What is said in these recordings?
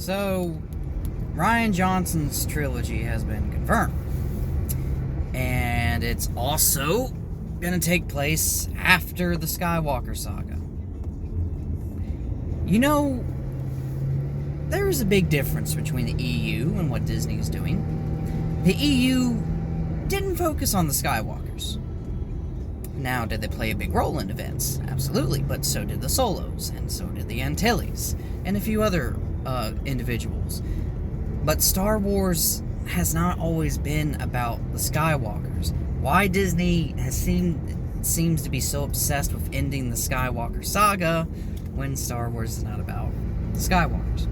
So, Rian Johnson's trilogy has been confirmed. And it's also going to take place after the Skywalker saga. You know, there is a big difference between the EU and what Disney is doing. The EU didn't focus on the Skywalkers. Now, did they play a big role in events? Absolutely, but so did the Solos, and so did the Antilles, and a few other individuals. But Star Wars has not always been about the Skywalkers. Why Disney seems to be so obsessed with ending the Skywalker saga when Star Wars is not about the Skywalkers.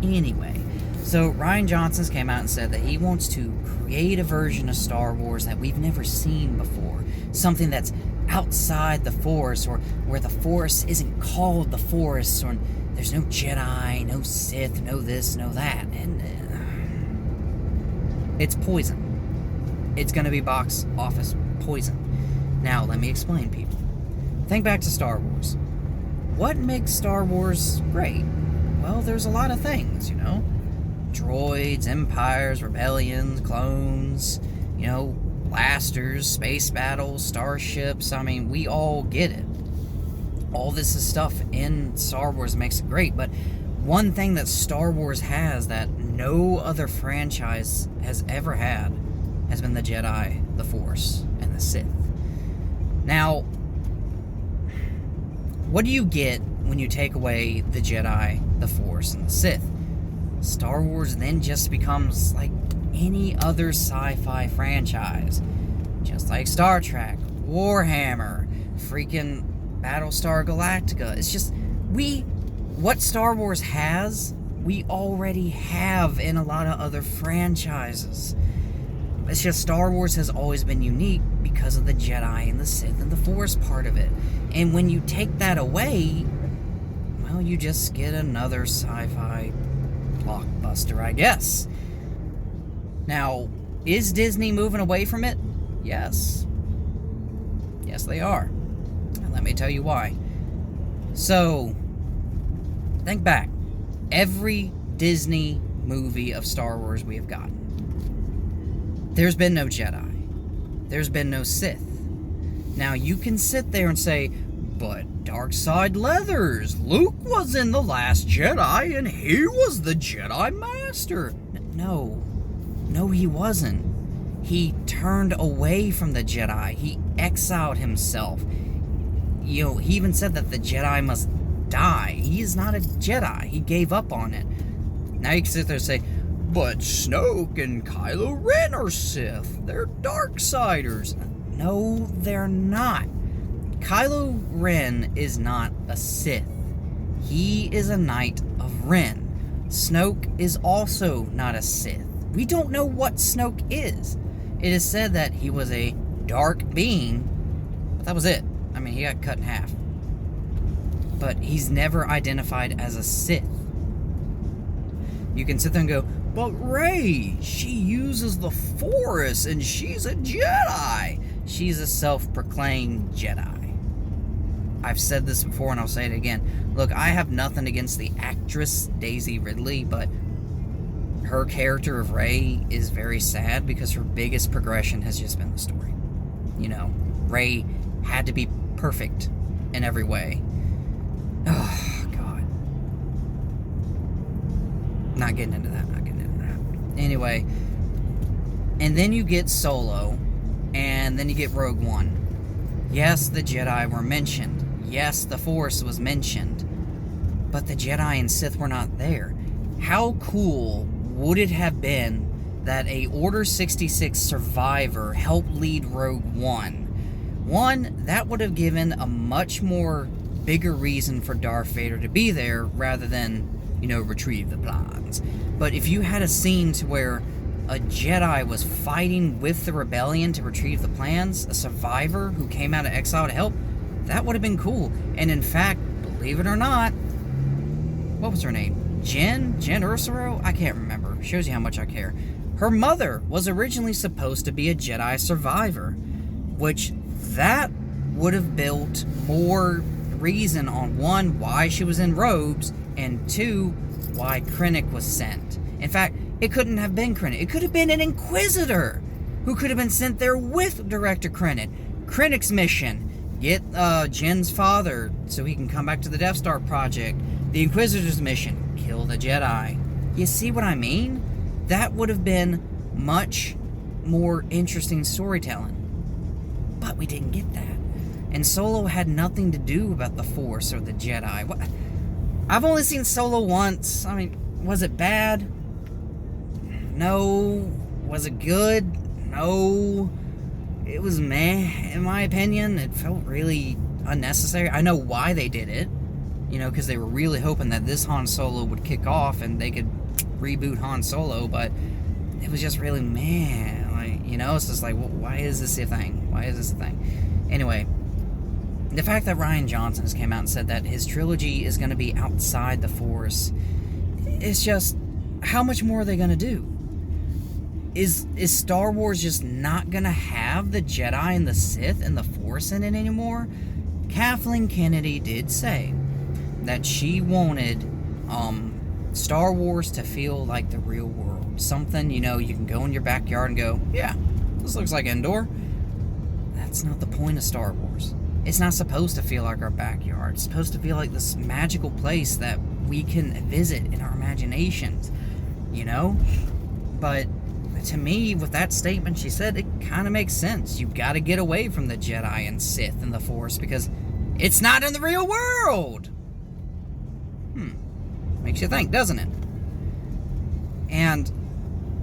Anyway, so Rian Johnson's came out and said that he wants to create a version of Star Wars that we've never seen before. Something that's outside the Force, or where the Force isn't called the Force, or there's no Jedi, no Sith, no this, no that. And it's poison. It's going to be box office poison. Now, let me explain, people. Think back to Star Wars. What makes Star Wars great? Well, there's a lot of things, you know. Droids, empires, rebellions, clones, you know, blasters, space battles, starships. I mean, we all get it. All this is stuff in Star Wars makes it great, but one thing that Star Wars has that no other franchise has ever had has been the Jedi, the Force, and the Sith. Now, what do you get when you take away the Jedi, the Force, and the Sith? Star Wars then just becomes like any other sci-fi franchise. Just like Star Trek, Warhammer, freaking Battlestar Galactica. It's just, what Star Wars has, we already have in a lot of other franchises. It's just Star Wars has always been unique because of the Jedi and the Sith and the Force part of it. And when you take that away, well, you just get another sci-fi blockbuster, I guess. Now, is Disney moving away from it? Yes. Yes, they are. And let me tell you why. So, think back. Every Disney movie of Star Wars we have gotten, there's been no Jedi. There's been no Sith. Now, you can sit there and say, but Darkside Leathers, Luke was in The Last Jedi, and he was the Jedi Master. No, he wasn't. He turned away from the Jedi. He exiled himself. You know, he even said that the Jedi must die. He is not a Jedi. He gave up on it. Now you can sit there and say, but Snoke and Kylo Ren are Sith. They're Darksiders. No, they're not. Kylo Ren is not a Sith. He is a Knight of Ren. Snoke is also not a Sith. We don't know what Snoke is. It is said that he was a dark being, but that was it. I mean, he got cut in half. But he's never identified as a Sith. You can sit there and go, but Rey, she uses the Force and she's a Jedi. She's a self-proclaimed Jedi. I've said this before and I'll say it again. Look, I have nothing against the actress Daisy Ridley, but her character of Rey is very sad because her biggest progression has just been the story. You know, Rey had to be perfect in every way. Oh, God. Not getting into that. Anyway, and then you get Solo, and then you get Rogue One. Yes, the Jedi were mentioned. Yes, the Force was mentioned. But the Jedi and Sith were not there. How cool would it have been that a Order 66 survivor helped lead Rogue One? One, that would have given a much more bigger reason for Darth Vader to be there rather than, you know, retrieve the plans. But if you had a scene to where a Jedi was fighting with the rebellion to retrieve the plans, a survivor who came out of exile to help, that would have been cool. And in fact, believe it or not, what was her name? Jen Ursuro? I can't remember. Shows you how much I care. Her mother was originally supposed to be a Jedi survivor, which that would have built more reason on, one, why she was in robes, and two, why Krennic was sent. In fact, it couldn't have been Krennic. It could have been an Inquisitor who could have been sent there with Director Krennic. Krennic's mission, get Jen's father so he can come back to the Death Star project. The Inquisitor's mission, kill the Jedi. You see what I mean? That would have been much more interesting storytelling. But we didn't get that. And Solo had nothing to do about the Force or the Jedi. I've only seen Solo once. I mean, was it bad? No. Was it good? No. It was meh, in my opinion. It felt really unnecessary. I know why they did it. You know, because they were really hoping that this Han Solo would kick off and they could reboot Han Solo, but it was just really meh. Like, you know, it's just like, well, why is this a thing? Why is this a thing? Anyway, the fact that Rian Johnson has came out and said that his trilogy is going to be outside the Force, it's just, how much more are they going to do? Is Star Wars just not going to have the Jedi and the Sith and the Force in it anymore? Kathleen Kennedy did say that she wanted Star Wars to feel like the real world. Something, you know, you can go in your backyard and go, yeah, this looks like Endor. That's not the point of Star Wars. It's not supposed to feel like our backyard. It's supposed to feel like this magical place that we can visit in our imaginations, you know? But to me, with that statement she said, it kind of makes sense. You've got to get away from the Jedi and Sith and the Force because it's not in the real world. Makes you think, doesn't it? And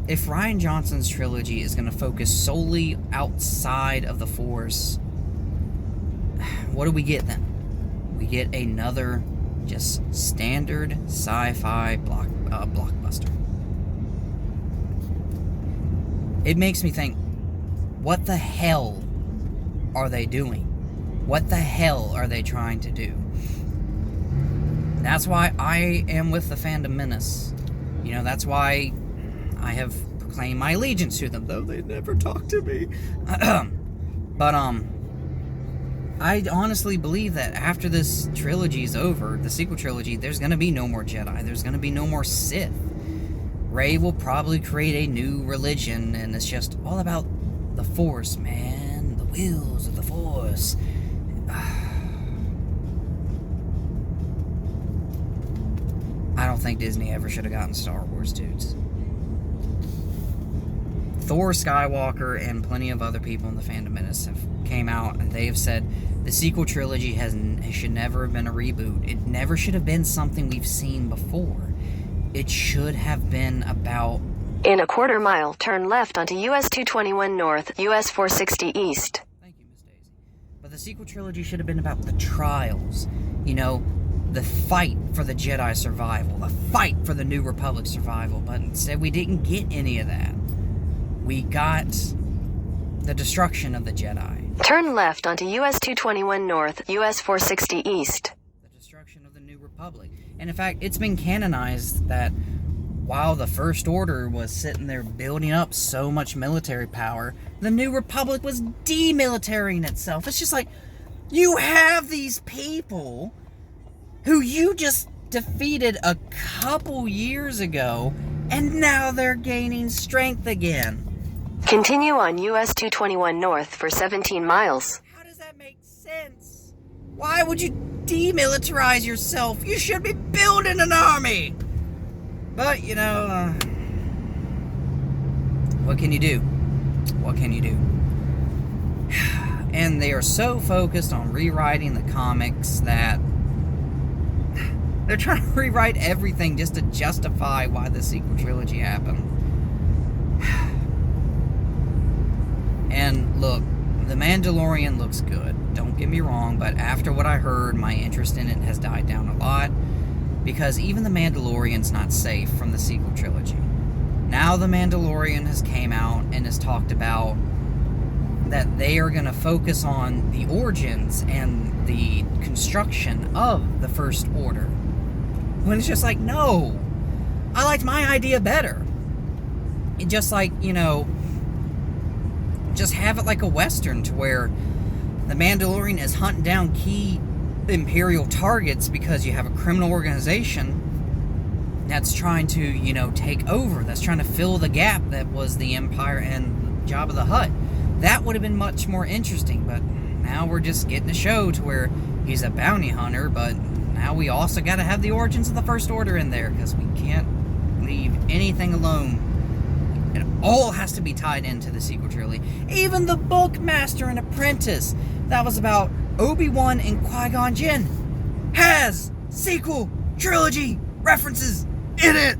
if Rian Johnson's trilogy is going to focus solely outside of the Force, what do we get then? We get another just standard sci-fi blockbuster. It makes me think, what the hell are they doing? What the hell are they trying to do? That's why I am with the Fandom Menace. You know, that's why I have proclaimed my allegiance to them, though they never talk to me. But, I honestly believe that after this trilogy is over, the sequel trilogy, there's going to be no more Jedi. There's going to be no more Sith. Rey will probably create a new religion, and it's just all about the Force, man. The wheels of the Force. I don't think Disney ever should have gotten Star Wars, dudes. Thor Skywalker and plenty of other people in the Fandom Menace have came out and they have said the sequel trilogy should never have been a reboot. It never should have been something we've seen before. It should have been about... In a quarter mile, turn left onto US 221 North, US 460 East. Thank you, Miss Daisy. But the sequel trilogy should have been about the trials. You know, the fight for the Jedi survival, the fight for the New Republic survival, but instead we didn't get any of that. We got the destruction of the Jedi. Turn left onto US 221 North, US 460 East. The destruction of the New Republic. And in fact, it's been canonized that while the First Order was sitting there building up so much military power, the New Republic was demilitaring itself. It's just like, you have these people who you just defeated a couple years ago, and now they're gaining strength again. Continue on US 221 North for 17 miles. How does that make sense? Why would you demilitarize yourself? You should be building an army! But, you know, what can you do? What can you do? And they are so focused on rewriting the comics that they're trying to rewrite everything just to justify why the sequel trilogy happened. And look, The Mandalorian looks good, don't get me wrong, but after what I heard, my interest in it has died down a lot, because even The Mandalorian's not safe from the sequel trilogy. Now The Mandalorian has came out and has talked about that they are going to focus on the origins and the construction of the First Order. When it's just like, no, I liked my idea better. It just like, you know, just have it like a Western to where the Mandalorian is hunting down key Imperial targets because you have a criminal organization that's trying to, you know, take over, that's trying to fill the gap that was the Empire and Jabba the Hutt. That would have been much more interesting, but now we're just getting a show to where he's a bounty hunter, but now we also got to have the origins of the First Order in there, because we can't leave anything alone. It all has to be tied into the sequel trilogy. Even the book Master and Apprentice, that was about Obi-Wan and Qui-Gon Jinn, has sequel trilogy references in it.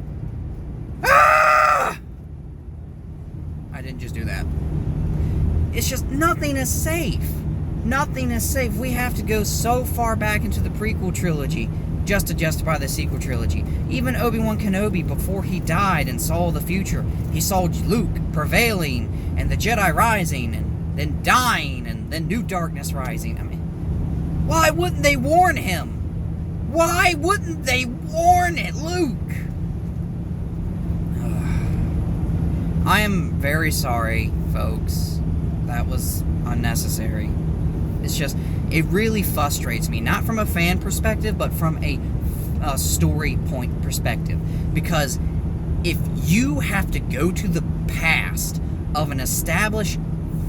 Ah! I didn't just do that. It's just nothing is safe. Nothing is safe. We have to go so far back into the prequel trilogy just to justify the sequel trilogy. Even Obi-Wan Kenobi, before he died and saw the future, he saw Luke prevailing and the Jedi rising and then dying and then New Darkness rising. I mean, why wouldn't they warn him? Why wouldn't they warn Luke? I am very sorry, folks. That was unnecessary. It's just, it really frustrates me. Not from a fan perspective, but from a story point perspective. Because if you have to go to the past of an established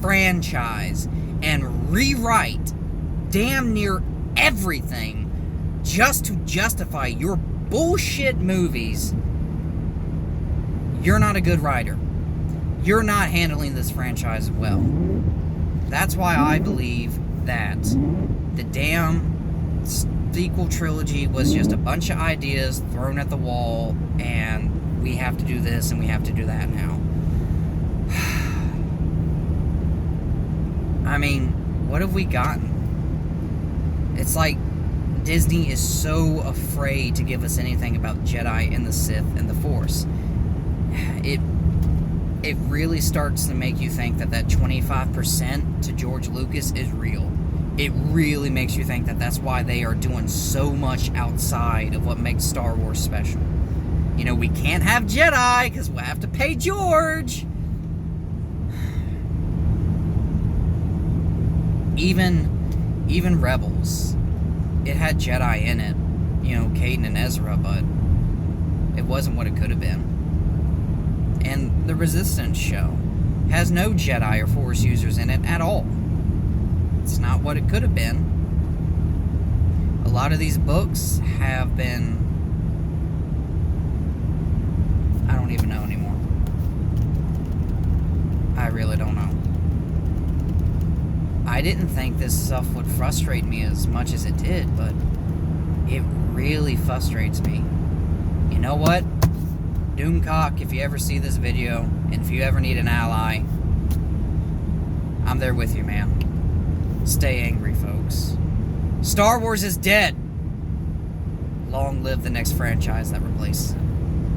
franchise and rewrite damn near everything just to justify your bullshit movies, you're not a good writer. You're not handling this franchise well. That's why I believe that the damn sequel trilogy was just a bunch of ideas thrown at the wall, and we have to do this and we have to do that now. I mean, what have we gotten? It's like Disney is so afraid to give us anything about Jedi and the Sith and the Force. It really starts to make you think that 25% to George Lucas is real. It really makes you think that that's why they are doing so much outside of what makes Star Wars special. You know, we can't have Jedi because we'll have to pay George. Even Rebels, it had Jedi in it. You know, Caden and Ezra, but it wasn't what it could have been. And the Resistance show has no Jedi or Force users in it at all. It's not what it could have been. A lot of these books have been... I don't even know anymore. I really don't know. I didn't think this stuff would frustrate me as much as it did, but it really frustrates me. You know what? Doomcock, if you ever see this video, and if you ever need an ally, I'm there with you, man. Stay angry, folks. Star Wars is dead. Long live the next franchise that replaces it.